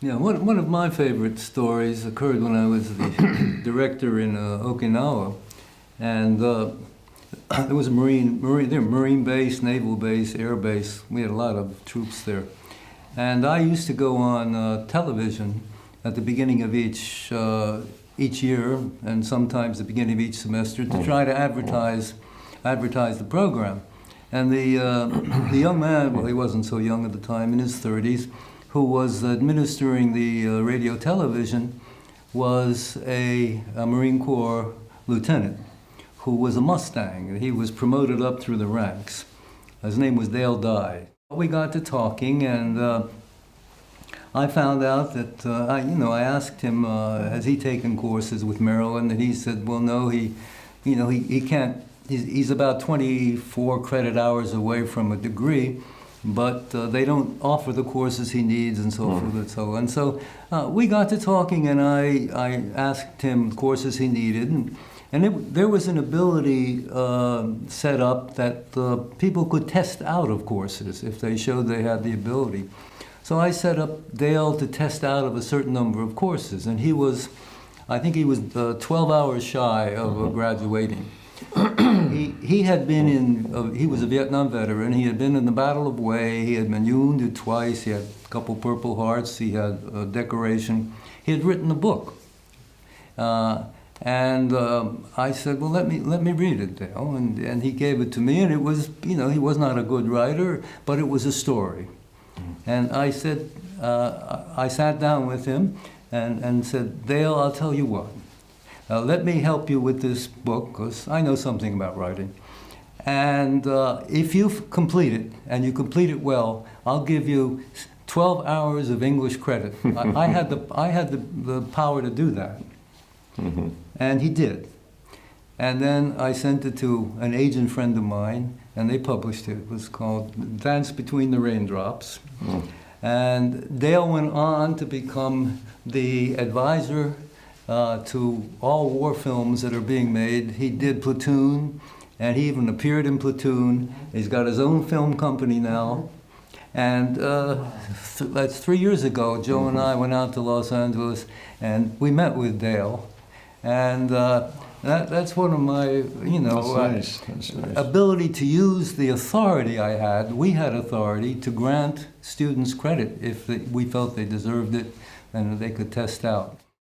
Yeah, one of my favorite stories occurred when I was the director in Okinawa, and there was a marine base, naval base, air base. We had a lot of troops there, and I used to go on television at the beginning of each year, and sometimes the beginning of each semester, to try to advertise the program. And the young man, well, he wasn't so young at the time, in his 30s, who was administering the radio television, was a Marine Corps lieutenant who was a Mustang. He was promoted up through the ranks. His name was Dale Dye. We got to talking, and I found out that, I asked him, has he taken courses with Maryland? And he said, well, no, he can't. He's about 24 credit hours away from a degree, but they don't offer the courses he needs and so forth and so on. So we got to talking, and I asked him courses he needed, and there was an ability set up that people could test out of courses if they showed they had the ability. So I set up Dale to test out of a certain number of courses, and I think he was 12 hours shy of graduating. He had been he was a Vietnam veteran. He had been in the Battle of Hue. He had been wounded twice. He had a couple Purple Hearts. He had a decoration. He had written a book. And I said, well, let me read it, Dale. And he gave it to me, and it was, he was not a good writer, but it was a story. And I said, I sat down with him and said, Dale, I'll tell you what. Let me help you with this book, because I know something about writing. And if you complete it, and you complete it well, I'll give you 12 hours of English credit. I had the power to do that. Mm-hmm. And he did. And then I sent it to an agent friend of mine, and they published it. It was called Dance Between the Raindrops. Mm. And Dale went on to become the advisor to all war films that are being made. He did Platoon, and he even appeared in Platoon. He's got his own film company now. And that's 3 years ago, Joe and I went out to Los Angeles, and we met with Dale. And that's one of my, That's nice. ability to use the authority I had. We had authority to grant students credit if we felt they deserved it and they could test out.